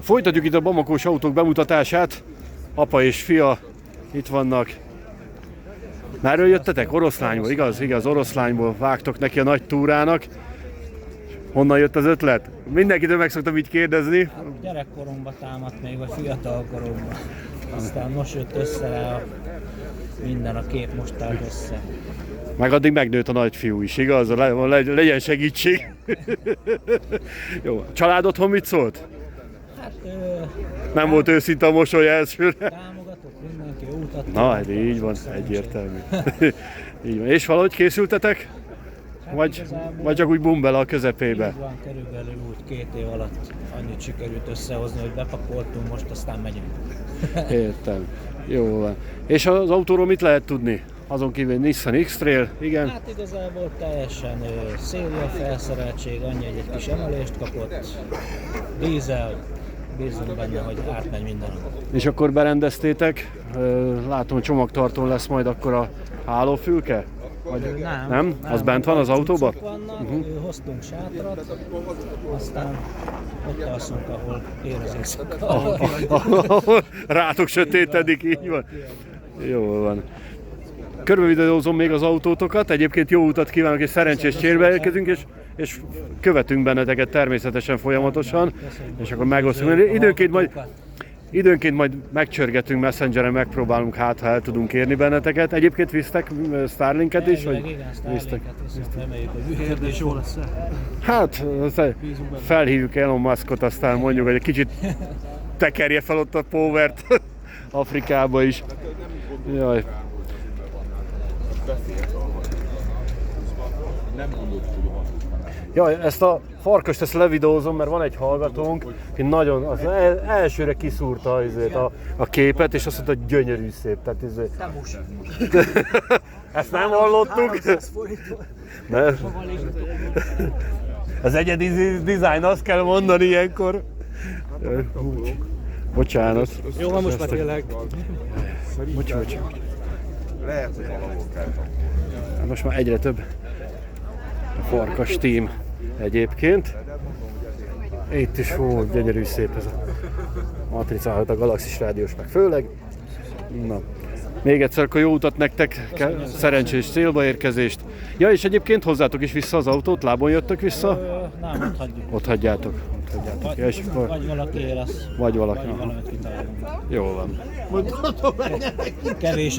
Folytatjuk itt a Bamakós autók bemutatását. Apa és fia itt vannak. Merről jöttetek? Oroszlányból, igaz? Igaz, Oroszlányból vágtok neki a nagy túrának. Honnan jött az ötlet? Mindenkitől meg szoktam így kérdezni. Hát gyerekkoromban támadt még, vagy fiatal koromban. Aztán most jött össze rá minden, a kép most állt össze. Meg addig megnőtt a nagyfiú is, igaz? Legyen segítség. Jó, család otthon mit szólt? Hát... Nem volt őszinte a mosoly elsőre. Támogatott mindenki, utat. Na, hát így van, egyértelmű. Így van. És valahogy készültetek? Vagy csak úgy bumbel a közepébe? Így van, körülbelül úgy 2 év alatt annyit sikerült összehozni, hogy bepakoltunk, most aztán megyünk. Értem. Jó van. És az autóról mit lehet tudni? Azon kívül Nissan X-Trail, igen? Hát igazából teljesen széria felszereltség, annyi egy kis emelést kapott, dízel, bízunk benne, hogy átmegy minden. És akkor berendeztétek, látom csomagtartón lesz majd akkor a hálófülke? Vagy nem? Az bent van az autóban? Vannak, hoztunk sátrat, aztán ott alszunk, ahol ér az éjszaka. Rátok sötétedik, így van. Jól van. Körbevideózom még az autótokat, egyébként jó utat kívánok és szerencsés célba érkezünk, és követünk benneteket természetesen folyamatosan, és akkor megosztunk. Időnként majd megcsörgetünk Messengeren, megpróbálunk, hát ha el tudunk érni benneteket. Egyébként visztek Starlinket is? Vagy? Igen, Starlinket viszont reméljük, hogy Kérdés jó lesz. Hát, felhívjuk Elon Muskot, aztán mondjuk, hogy egy kicsit tekerje fel ott a powert Afrikába is. Jaj. Jaj, ezt a farkast ezt levideózom, mert van egy hallgatónk, aki nagyon, az elsőre kiszúrta a képet, és azt mondta, hogy gyönyörű szép. Tehát ezt nem hallottuk. Nem. Az egyedi dizájn, azt kell mondani ilyenkor. Bocsánat. Jó, van most már tényleg. Bocs. Lehet, hogy valahol kell. Most már egyre több a farkas team egyébként. Itt is gyönyörű szép ez a matrica, a Galaxis rádiós meg főleg. Na. Még egyszer akkor jó utat nektek, szerencsés célba érkezést. Ja, és egyébként hozzátok is vissza az autót, lábon jöttök vissza? Nem, ott hagyjuk. Ott hagyjátok. Vagy valaki él, az. Vagy valaki. Vagy valamit kitalálunk. Jó van. Kevés a